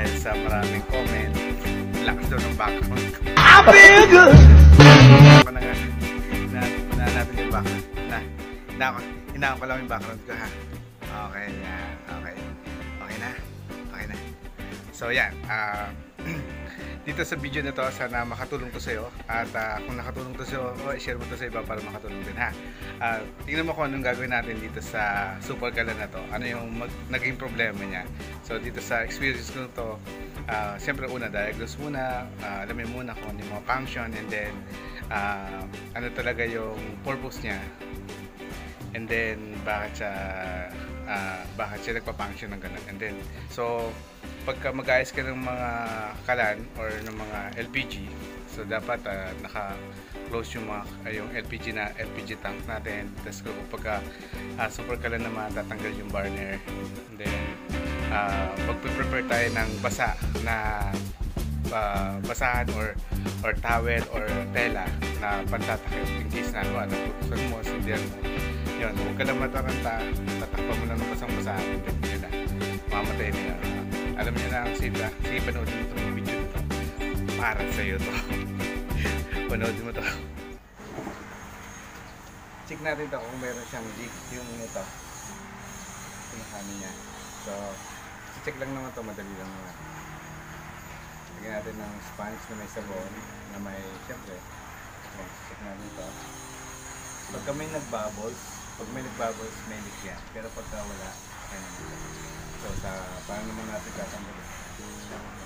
dahil sa maraming comment, lakas daw ng background ko. Ako na nga, na natin yung background. Hinaan ko lang yung background ko ha. Okay, yan. Okay. Okay na. Okay na. So yan, dito sa video na to, sana makatulong to sa'yo. At kung nakatulong to sa'yo, share mo to sa iba para makatulong din ha. Tingnan mo kung anong gagawin natin dito sa super kalan na to. Ano yung naging problema niya. So dito sa experience ko to, siyempre una, diagnose muna, alamin muna kung ano yung mga function, and then ano talaga yung purpose niya. And then bakit siya nagpa-function ng ganun. And then so pagka mag-ayos ka ng mga kalan or ng mga LPG, so dapat naka-close yung yung LPG tank natin. Tapos pagka super kalan naman, tatanggal yung burner. And then magpe-prepare tayo ng basahan or towel or tela na pantatakip in case na natutusan mo, sindihan mo. Yun, huwag ka lang mataranta, tatakpan mo lang ng basang-basahan, yun na, mamatay na yun. Alam niyo na ang sige, panoodin mo itong video nito para sa'yo to. Panoodin mo to. Check natin to kung meron siyang leak yung ito, pinakanin niya. So check lang naman to, madali lang naman. Lagyan natin ng sponge na may sabon, na may, syempre check natin to. Pagka may nagbubbles, may leak yan. Pero pagka wala, okay naman. So, paano naman natin tatanggalin?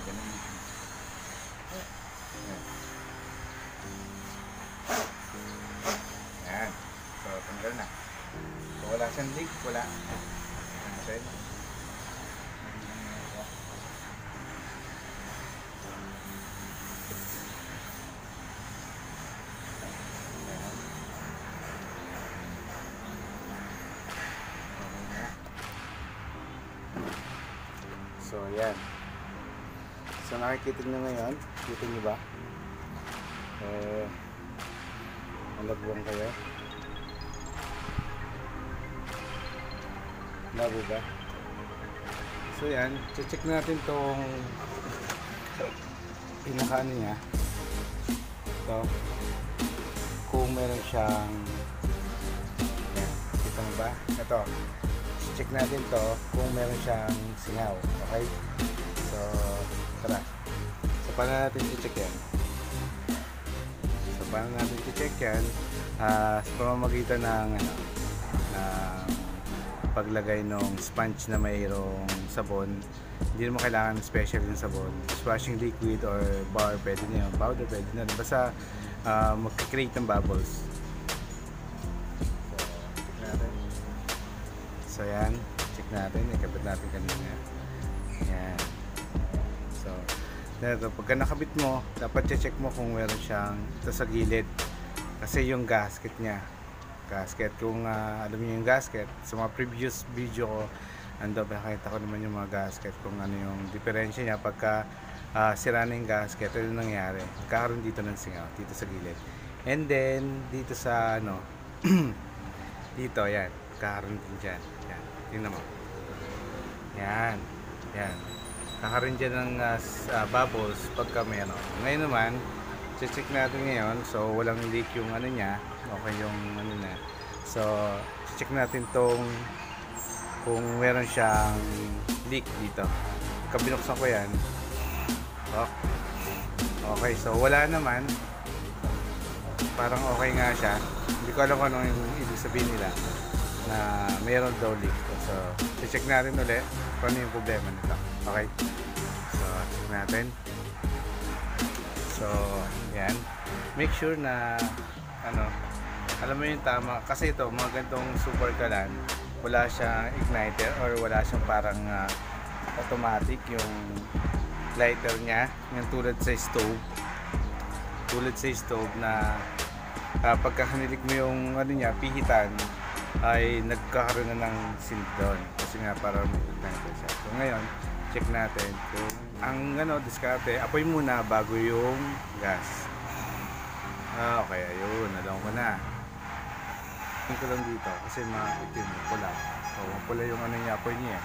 Ganun. Yan. So, tanggal na. So, wala siyang leak, wala. Okay. So, yan. So, nakikita nyo ngayon. Kita nyo ba? Malagwang kayo. Labo ba? So, yan. Check natin tong pinakaano niya. Ito. Kung meron siyang yan. Kita mo ba? Ito. Check natin to kung meron siyang singaw. Okay? So, tara. So, paano natin i-check yan? So, paano natin i-check yan? Sa pamamagitan ng paglagay ng sponge na mayroong sabon. Hindi naman kailangan special yung sabon. Washing liquid or bar, pwede na yun. Powder, pwede na. Basta mag-create ng bubbles. So yan, check natin, ikabit natin kanina. Yan. So, pagka nakabit mo, dapat check mo kung meron siyang ito sa gilid. Kasi yung gasket niya. Kung alam niyo yung gasket, sa mga previous video ko, nakita ko naman yung mga gasket, kung ano yung diferensya niya pagka sira na yung gasket, ano nangyari. Nagkakaroon dito ng singaw, dito sa gilid. And then, dito sa dito, yan. Kakaroon din dyan. Yan. Tingnan mo. Yan. Yan. Kakaroon dyan ng bubbles pagka meron. Ngayon naman, check natin ngayon. So, walang leak yung ano niya. Okay yung ano na. So, check natin tong kung meron siyang leak dito. Kabinuksan ko yan. Oh. Okay. So, wala naman. Parang okay nga siya. Hindi ko alam kung ano yung ibig sabihin nila na mayroon daw leak. So, check natin ulit kung ano yung problema nito. Okay? So, check natin. So, yan. Make sure na alam mo yung tama. Kasi ito, mga ganitong super kalan, wala siyang igniter or wala siyang parang automatic yung lighter niya. Yung tulad sa stove. Tulad sa stove na pagka hanilik mo yung pihitan, ay nagkakaroon na ng sync doon kasi nga para mag-ignite siya. So ngayon, check natin kung ang diskarte, apoy muna bago yung gas. Okay, ayun, alam ko na. Tingin ko lang dito kasi maitim, pula. So pula yung niya, apoy niya.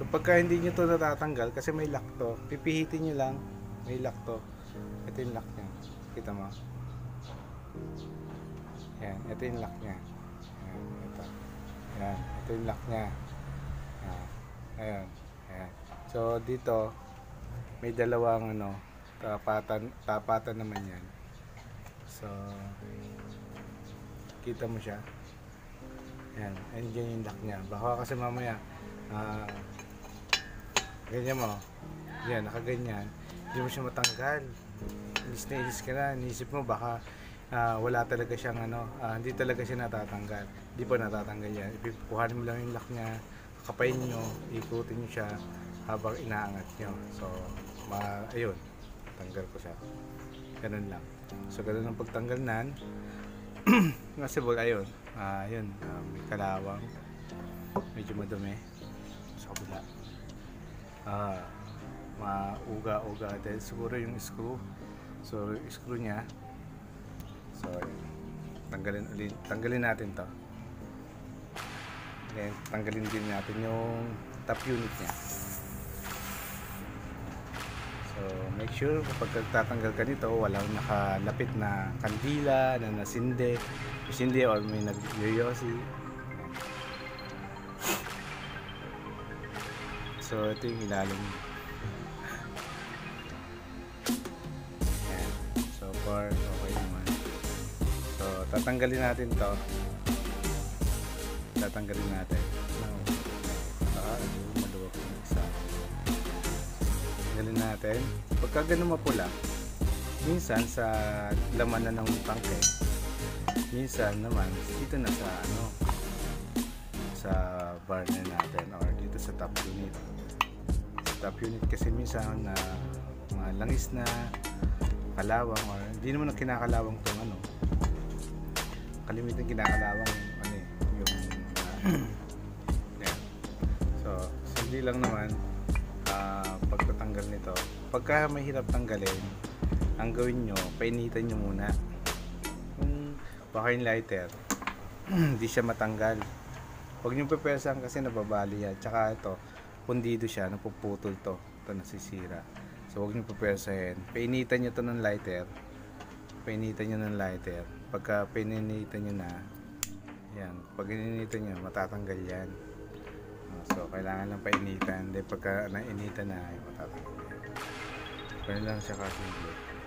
So pagka hindi nyo to natatanggal, kasi may lock to, pipihitin nyo lang, may lock to. Ito yung lock nya, kita mo? Yan, ito yung lock nya. Yan, ito. Yan, ito yung lock nya. Ayan, ayan. So dito, may dalawang ano, tapatan naman yan. So kita mo siya. Yan, andyan yung lock nya. Baka kasi mamaya ganyan mo, yan, nakaganyan, hindi mo siya matanggal. Inis na inis ka na, inisip mo baka wala talaga siyang ano, hindi talaga siya natatanggal. Hindi po natatanggal yan. Ipukuhanin mo lang yung lock nya, kakapain nyo, ikutin nyo siya habang inaangat nyo. So ayun, tanggal ko siya, ganun lang. So ganun ang pagtanggal nan. Nasibol, ayun, may kalawang, medyo madumi sa kabila, mauga-uga dahil siguro yung screw. So yung screw nya, so tanggalin natin to. Then tanggalin din natin yung top unit nya. So make sure kapag tatanggal ka nito, walang nakalapit na kandila na nasindi or may nagyoyosi. So ito yung ilalim. Ayan. So far okay naman. So tatanggalin natin to. Maluwag yung isa. Tanggalin natin. Pagka ganun mapula, minsan sa laman na ng tangke, minsan naman dito na sa ano, sa burner natin or dito sa top unit. Sa top unit kasi minsan na langis na kalawang, or hindi naman ang kinakalawang tong ano, kalimitan kinakalawang ano yung yeah. So hindi lang naman pagtatanggal nito, pagka mahirap tanggalin, ang gawin nyo, painitan nyo muna. Kung baka yung lighter hindi siya matanggal, huwag nyo pepesan kasi nababali yan. Tsaka ito, pundido siya, napuputol to, ito nasisira. So huwag nyo pepesahin, painitan nyo to ng lighter, pagka painitan nyo na yan, pag ininitan nyo matatanggal yan. So kailangan lang painitan, then pagka nainitan na ay matatanggal yan. Ganun lang siya kasi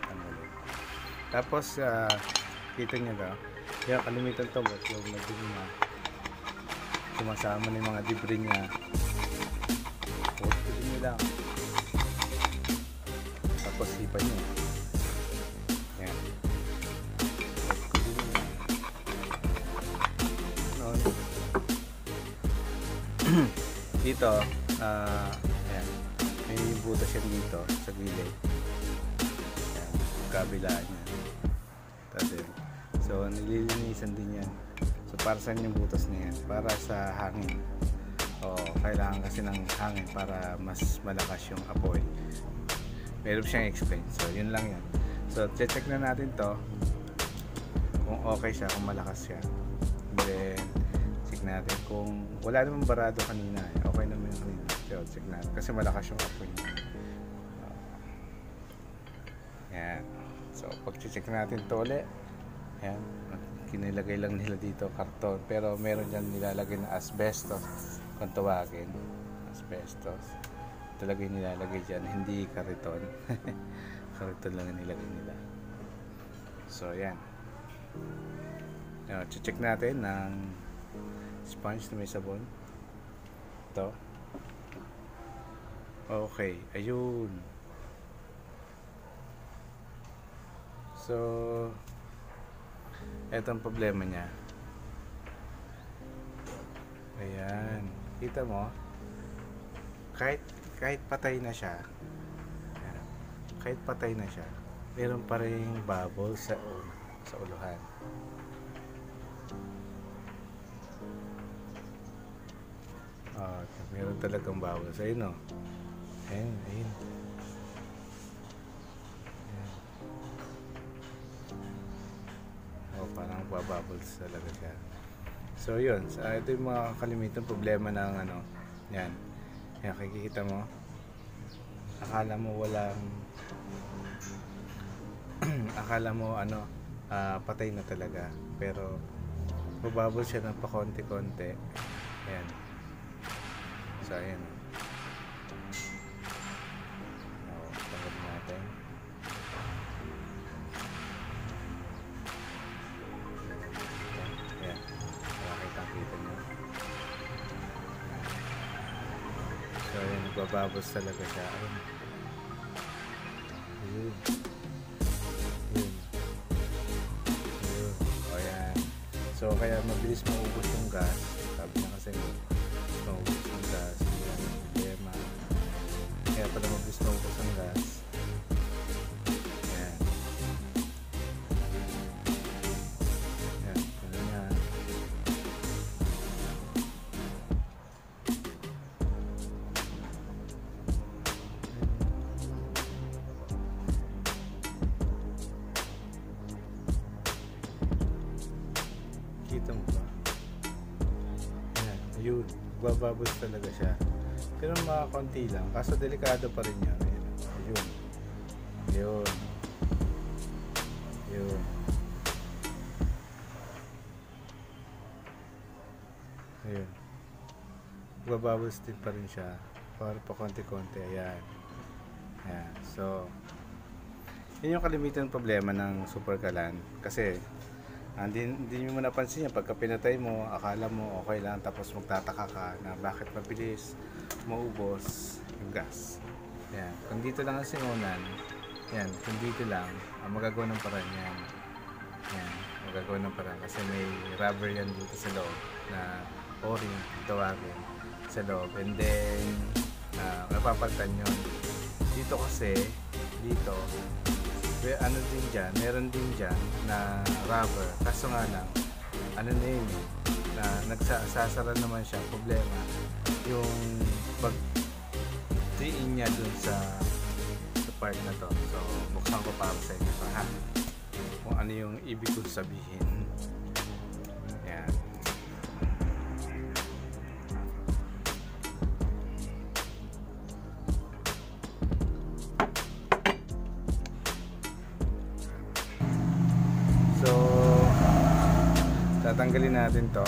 tanggalin. Tapos kita nyo daw, yan kalimitan to, but yung madumi na sumasama na yung mga debris nya, putulin nyo lang, tapos hipan nyo yan, putulin nyo lang noon. Dito ayan, may butas yan dito sa gilid, ayan, kabilaan yan. So nililinisan din yan. So para saan yung butas na yan? Para sa hangin. Kailangan kasi ng hangin para mas malakas yung apoy. Meron siyang explain. So yun lang yan. So check na natin to kung okay siya, kung malakas siya. Then check natin kung wala namang barado kanina, okay naman yung kanina. So check natin kasi malakas yung apoy niya. Yan. So pag check natin to ulit, yan, kinilagay lang nila dito karton, pero meron dyan nilalagay na asbestos kung tawagin, asbestos talaga yung nilalagay dyan, hindi kariton. Kariton lang yung nilagay nila. So yan, check natin ng sponge na may sabon. Ito okay, ayun. So eto ang problema niya. Ayan, kita mo, kahit patay na siya, ayan, kahit patay na siya, meron pa rin bubble sa uluhan. Meron talagang bubble sa inyo. Ayun. Parang babubbles talaga siya. So yun, ito yung mga kalimitang problema ng ano, yan. Yan, kikita mo. Akala mo walang akala mo ano, patay na talaga, pero bubabol siya ng pakonti-konti. Ayan. So ayan. Tanggal natin. Ayan. Makikita nyo. So ayan, nagbababos talaga siya. Ayan. Ayun. So kaya mabilis maubos yung gas. Sabi na kasi maubos yung gas. Yan ang problema. Kaya pala mabilis maubos ang gas. Yan. Yan. Ano nga. Kita mo ba? Ayan, yun, bababos talaga siya. Pero mga konti lang, kaso delikado pa rin yan. Ayan, yun. Yun. Yun. Ayun. Bababos din pa rin siya. Para pa konti-konti. Ayan. Ayan. So, yun yung kalimitan problema ng super kalan. Kasi, hindi mo napansin yan. Pagka pinatay mo, akala mo okay lang, tapos magtataka ka na bakit mabilis maubos yung gas. Yan. Kung dito lang ang singunan, yan, kung dito lang, magagawa ng paraan yan. Yan, magagawa ng paraan kasi may rubber yan dito sa loob na o-ring, tawagin sa loob. And then, napapalitan yun. Dito kasi, dito, ano din dyan, meron din dyan na rubber, kaso nga lang ano na yun na nagsasara naman siya. Problema yung pag diin niya dun sa part na to. So buksan ko para sa inyo ha, kung ano yung ibig kong sabihin. Yan. So, tatanggalin natin to.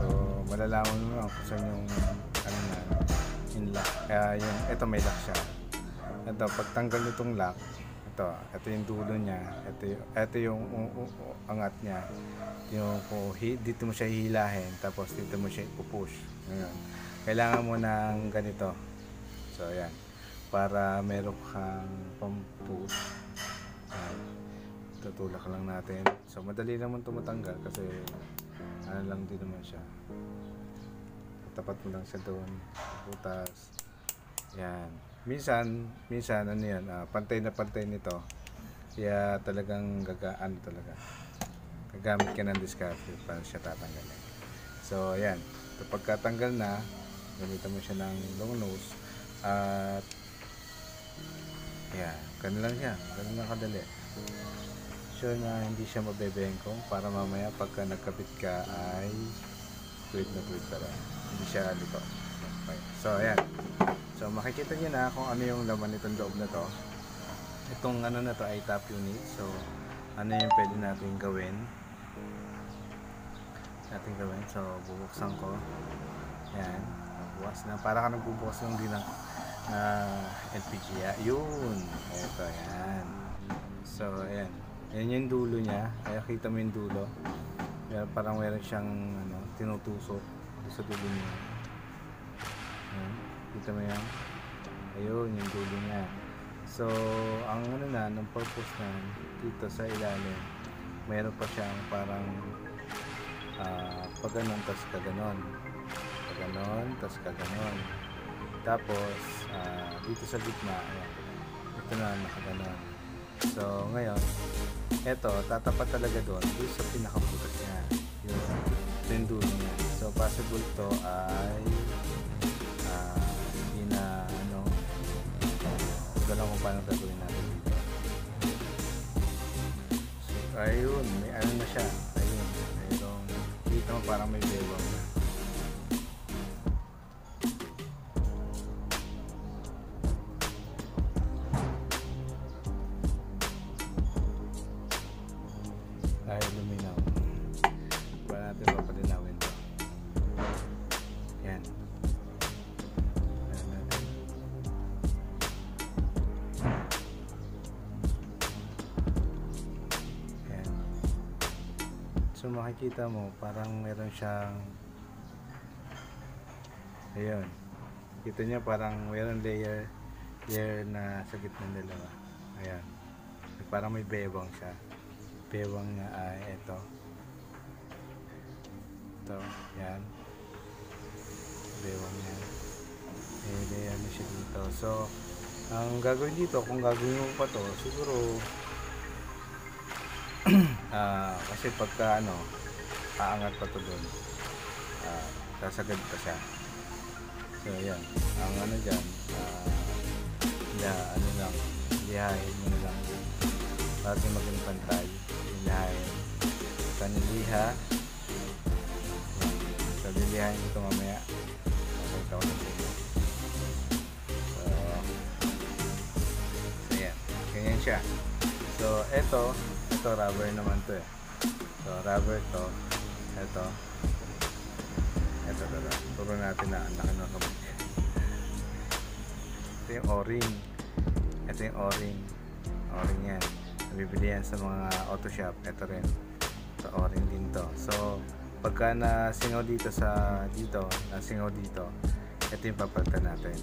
So, malalaman mo lang kung saan yung ano na, yung lock. Kaya yung, ito may lock siya. Ito, pagtanggal nitong lock, ito yung dulo niya. Ito yung angat niya. Yung dito mo siya hihilahin, tapos dito mo siya ipupush. Ngayon, kailangan mo ng ganito. So, ayan. Para meron kang pampush. Tutulak lang natin. So madali naman tumatanggal kasi ano lang din naman siya. Tapat mo lang siya doon. Butas. Yan. Minsan ano yan, pantay na pantay nito. Kaya talagang gagaan talaga. Gagamit ka ng discarded para siya tatanggalin. So ayan. So pagkatanggal na, gamitan mo siya ng long nose. At yan. Ganun lang siya. Ganun lang kadali. Sure na hindi siya mabebengkong para mamaya pagka nagkabit ka ay tuwid na tuwid pa rin. Hindi siya liko. Okay. So ayan. So makikita niyo na kung ano yung laman nitong loob na to. Itong ano na to ay top unit. So ano yung pwede natin gawin. So bubuksan ko. Ayan. Bukas na. Para ka nagbubukas yung dinang LPG. Yun. Ito. Ayan. So ayan. Yan yung dulo niya. Kaya kita mo yung dulo. Kaya parang meron siyang tinutusok sa dulo niya. Ayan. Kita mo yan. Ayun, yung dulo niya. So, ang ng purpose na dito sa ilalim, meron pa siyang parang pag ganon, tas kaganon. Pag ganon, tas kaganon. Tapos, dito sa gitna, ayan. Ito na, nakaganon. So, ngayon, eto, tatapat talaga doon sa pinakabutas niya. Yung dulo niya. So, possible to ay hindi na, ito lang kung paano gagawin natin dito. So, ayun, may ano na siya. Ayun, mayroong, dito parang may bewang na. kung makikita mo, parang meron siyang, ayun, kita niya parang meron layer na sa gitna ng dalawa. Ayan, parang may bewang siya. Bewang niya ay ito, yan, bewang niya. Layer na siya dito. So ang gagawin dito, kung gagawin mo pa to, siguro kasi pagka aangat pa to doon, sasagad pa siya. So yan, ang dyan, lang, lihahin mo na lang para maging pantay. Lihahin kanyang liha. So lilihahin ko ito mamaya. Pakita ko na dito. So yan, ganyan siya. So ito rubber naman to eh. So rubber to, ito turo natin na ang laki ng kabit. Ito yung o-ring. Ito yung o-ring yan, nabibili yan sa mga auto shop. Ito rin, sa o-ring din to. So pagka nasingaw dito, nasingaw dito, ito yung papalitan natin.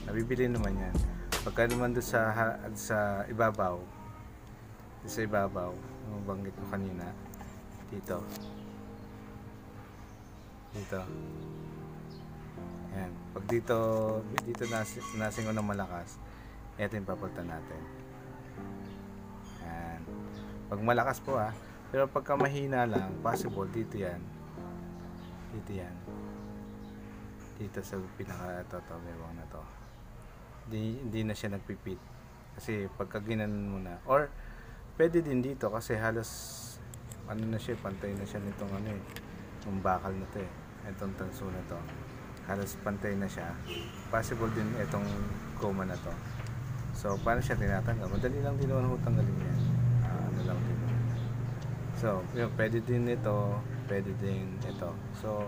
Nabibili naman yan. Pagka naman doon sa ibabaw, yung banggit ko kanina, dito yan, pag dito nasingaw ng malakas, ito yung papalitan natin. Yan, pag malakas po pero pagka mahina lang, possible dito yan, dito sa pinaka bewang na to, hindi na siya nagpipit kasi pagka ginanon mo na, or pwede din dito kasi halos na siya, pantay na siya nitong yung bakal na to itong tanso na to, halos pantay na siya. Possible din itong goma na to. So paano siya tinatanggal? Madali lang din naman tanggalin yan. Lang din. So yun, pwede din ito, pwede din ito. So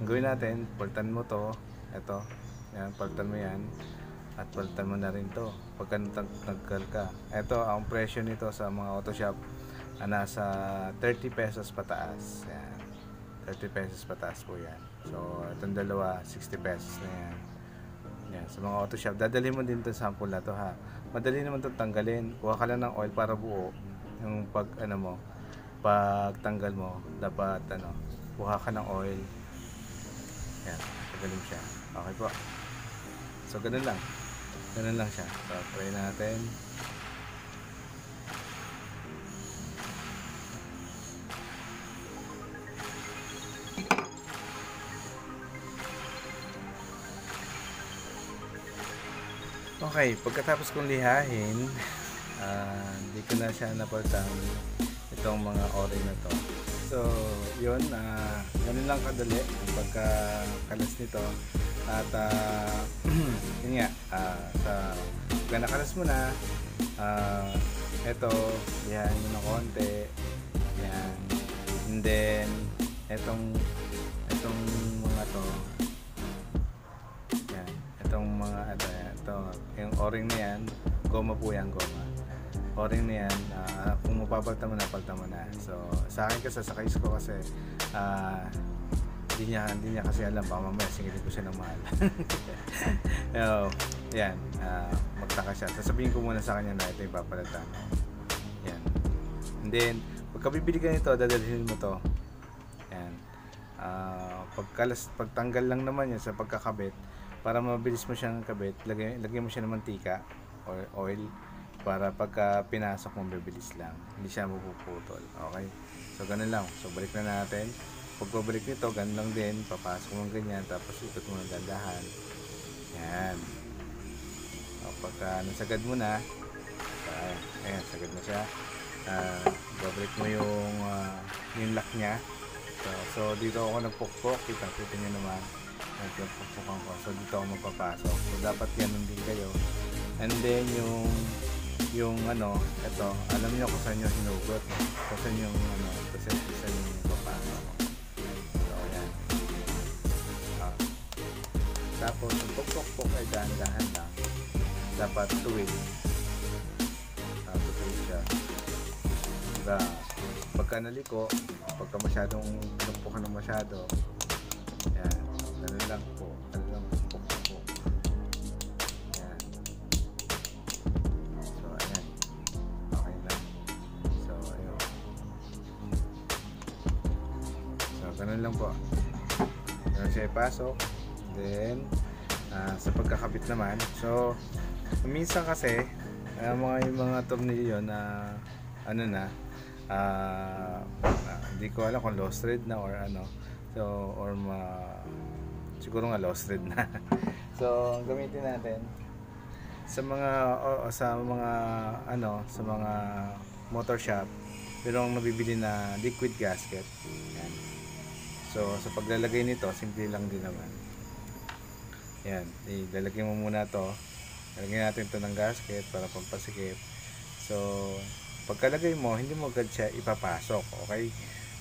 ang gawin natin, palitan mo to, yan, palitan mo yan, at palitan mo na rin to pagka nagkal ka. Ito ang presyo nito sa mga auto shop, nasa 30 pesos pataas. Yan, 30 pesos pataas po yan. So itong dalawa, 60 pesos na yan. Yan, sa mga auto shop, dadalhin mo din itong sample na to Madali naman itong tanggalin. Kuha ka lang ng oil para buo. Yung pagtanggal mo, dapat kuha ka ng oil. Yan, tanggalin siya. Okay po. So ganun lang siya. So try natin. Okay, pagkatapos kong lihahin, hindi ko na siya napalitan itong mga o-ring na to. So yun, ganun lang kadali ang pagkakalas nito. At yun nga, pagka nakalas mo na, eto, lihahin mo ng konti. Yan. And then etong mga to, yan, itong mga ito, yung o-ring na yan, goma po yan, o-ring na yan, kung mapapalitan mo na, palitan mo na. So sa akin kasi, sa case ko kasi, hindi niya kasi alam, baka mamaya singilin ko siya ng mahal. So yan, magtaka siya, sasabihin ko muna sa kanya na ito yung papalitan. Yan. And then pagka bibili ka nito, dadalhin mo to. Yan, pagtanggal lang naman yan sa pagkakabit, para mabilis mo siyang kabit, lagyan mo siya ng mantika or oil para pagka pinasok mo, bibilis lang, hindi siya mapuputol. Okay, so ganun lang. So balik na natin. Pagbabalik nito, ganun lang din, papasok mo ganyan, tapos ikot mo ng dandahan. Yan. O, pagka nasagad mo na, ayan, sagad na siya. Babalik mo yung lock niya. So dito ako nagpukpok, kita nyo naman, nagpukpukan ko. So dito ako magpapasok. So dapat ganun din kayo. And then yung ito, alam niyo kung saan yung hinugot, kung saan yung kung saan yung papasok. So ayan. Tapos yung pukpok ay dahan-dahan lang. Dapat tuwid. Tuwid siya. Diba? pagka naliko, pagka masyadong pinumpukan ng masyado, yan, ganun lang po, ganun lang po. Yan. So ayan, okay lang. So ayun, so ganun lang po. Ganun siya ipasok. Then sa pagkakabit naman, so minsan kasi yung mga tornilyo na ano na, hindi ko alam kung lost thread na or ano, so or siguro nga lost thread na. So ang gamitin natin sa mga sa mga motor shop, pero ang nabibili na liquid gasket. Yan. So sa paglalagay nito, simple lang din naman. Yan, ilalagay mo muna to. Lagyan natin ito ng gasket para pampasikip. So pagkalagay mo, hindi mo agad siya ipapasok, okay?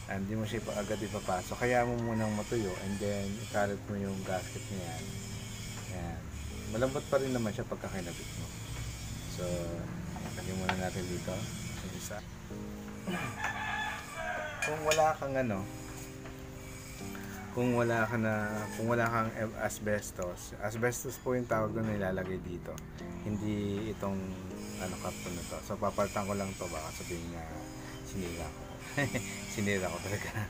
Hindi mo siya agad ipapasok, kaya mo munang matuyo and then ikalat mo yung gasket niya. Yan, malambot pa rin naman siya pagka kinabit mo. So lagyan muna natin dito yung isa. Kung wala kang kung wala kang asbestos po yung tawag doon, nilalagay dito, hindi itong karton na to. So papalitan ko lang to, baka sabihin nga sinira ko. Sinira ko talaga.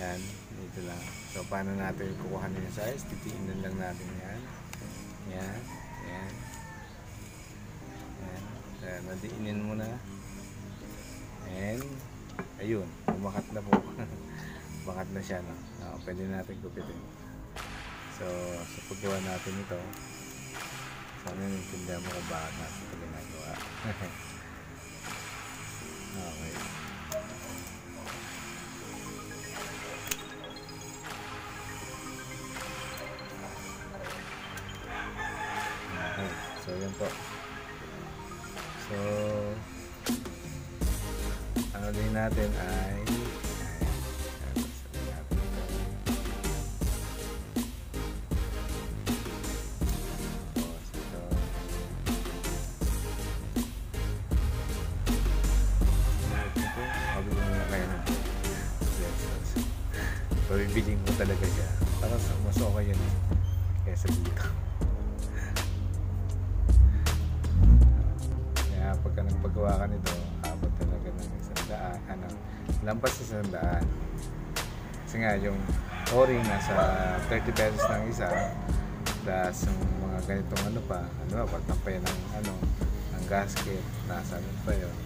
Yan, dito lang. So paano natin kukuha yung size? Titiin lang natin yan. Yan, yan, yan. Yan, nadiinin mo na. And ayun, bumakat na po. Bakat na siya, no? Pwede natin gupitin. So sa paggawa natin ito, sana naintindihan mo kung bakit natin ito ginagawa. Okay. Okay, so yan po. So ano din natin ay bibiling ko talaga siya para mas okay yun kaysa dito. Kaya pagka nagpagawa ka nito, abot talaga ng 100, lampas sa 100. Kasi nga yung o-ring nasa 30 pesos ng isa, plus yung mga ganitong pagtampay ng ng gasket, nasa pa yun.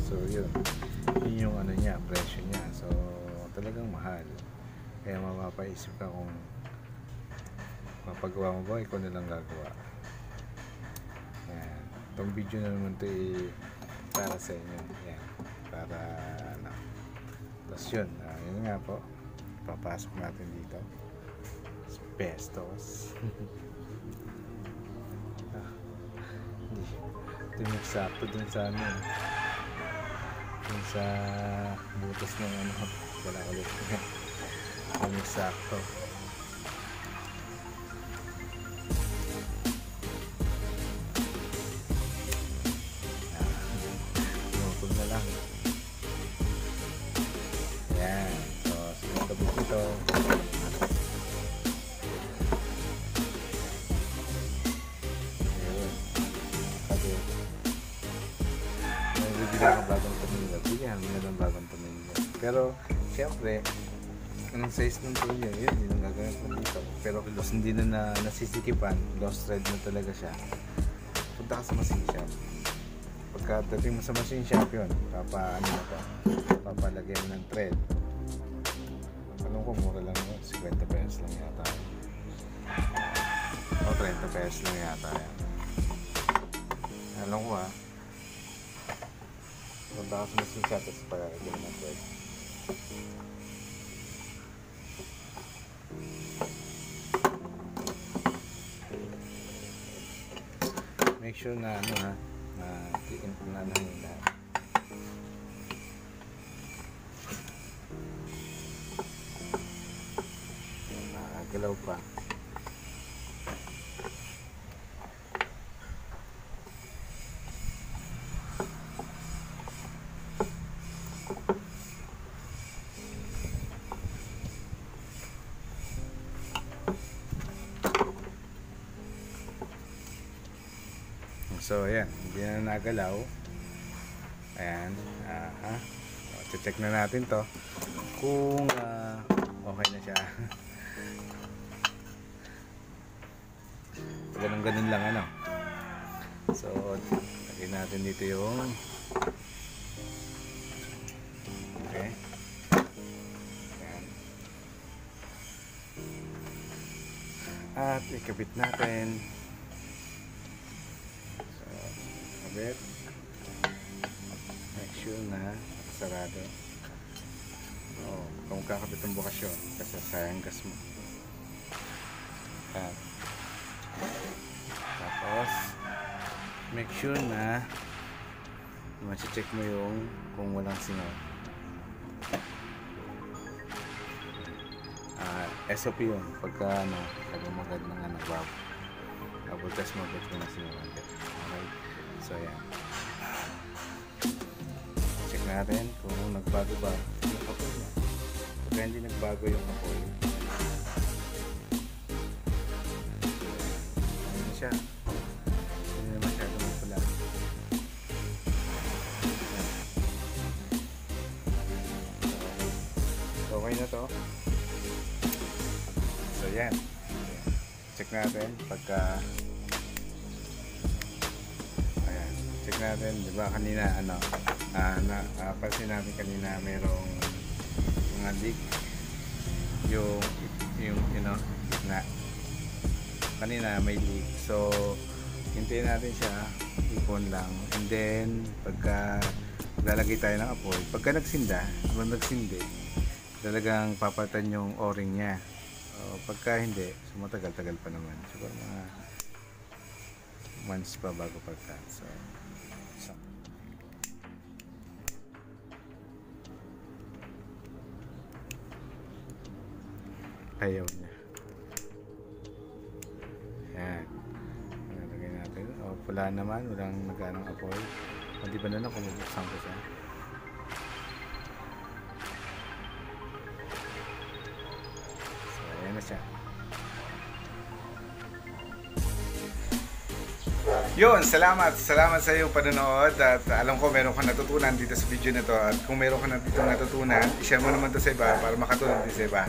So yun yung niya, presyo niya. So talagang mahal. Kaya mapapaisip ka kung mapagawa mo ba, ikaw nilang gagawa. Yan. Itong video na naman ito para sa inyo. Yan. Para tapos yun. Yun nga po. Papasok natin dito. Asbestos. Ito yung eksakto dun sa dun sa butas ng wala ulit. Ang eksakto. Nutog na lang. Ayan. So sinagabit nito. Ayun. Kabit. May bibili ka bagong tumingin. Bigyan mo na ng bagong tumingin. Pero syempre, anong size ng tulyo, yun, hindi na gagawin ko dito. Pero hindi na nasisikipan, lost thread na talaga siya. Punta ka sa machine shop. Pagkadating mo sa machine shop yun, papalagyan mo ng thread. Alam ko, mura lang yun, 50 pesos lang yata. O 30 pesos lang yata yan. Alam ko punta ka sa machine shop at palagyan ng thread. Make sure na tikin ko na yung lahat. Nakagalaw pa. So ayan, hindi na nagalaw. Ayan, check na natin to kung okay na siya. Ganun lang ano. So lagyan natin dito yung okay. Ayan. At ikabit natin. So kabit. Make sure na sarado. Kung kakabit ang bukas yun kasi sayang gas mo. At tapos make sure na ma-check mo yung kung walang singaw. SOP yun pagka nagmamagad ng valve. Test mo ba't na singaw. Okay, so yan, check natin kung nagbago ba yung apoy niya. Pagka hindi nagbago yung apoy, ayun siya, hindi na masyado mapula. So okay na to. So yan, check natin pagka ayan, check natin, di ba kanina pansin natin kanina merong mga leak yung na kanina may leak. So hintayin natin siya, ipon lang, and then pagka lalagay tayo ng apoy, pagka nagsindi, talagang papatan yung o-ring nya. Pagka hindi, so matagal-tagal pa naman, siguro mga months pa bago pagka. So ayaw niya. Yan, nalagay natin. Pula naman, walang nag-anong apoy. Hindi ba na kung mabuksan ko siya. So ayan na siya. Yun, salamat sa iyong panonood, at alam ko meron kang natutunan dito sa video na to, at kung meron kang dito natutunan, i-share mo naman to sa iba para makatulong din sa iba.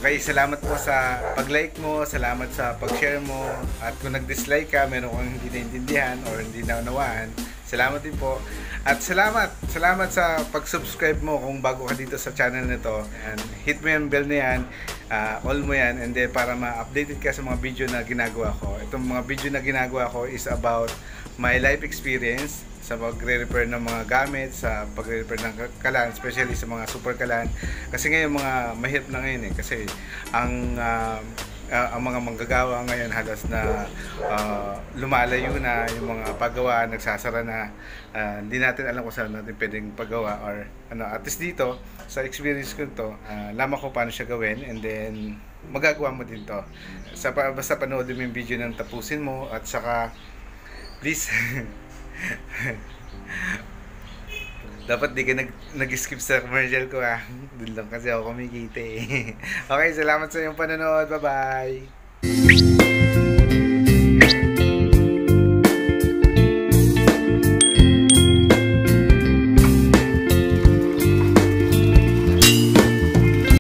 Okay, salamat po sa pag-like mo, salamat sa pag-share mo, at kung nag-dislike ka, meron kang hindi naintindihan or hindi naunawaan, salamat din po. At salamat sa pag-subscribe mo kung bago ka dito sa channel na to. And hit mo yung bell na yan, all mo yan, and then para ma-updated ka sa mga video na ginagawa ko. Itong mga video na ginagawa ko is about my life experience sa pagre-repair ng mga gamit, sa pagre-repair ng kalan, especially sa mga super kalan. Kasi ngayon mga mahirap na ngayon kasi ang mga manggagawa ngayon halos na lumalayo na yung mga paggawa, nagsasara na, hindi natin alam kung saan natin pwedeng paggawa or at least dito sa experience ko to, alam ko paano siya gawin, and then magagawa mo din to. Basta panoodin mo yung video nang tapusin mo, at saka please dapat di ka nag-skip sa commercial ko Dun lang kasi ako kumikita Okay, salamat sa iyong panonood. Bye-bye!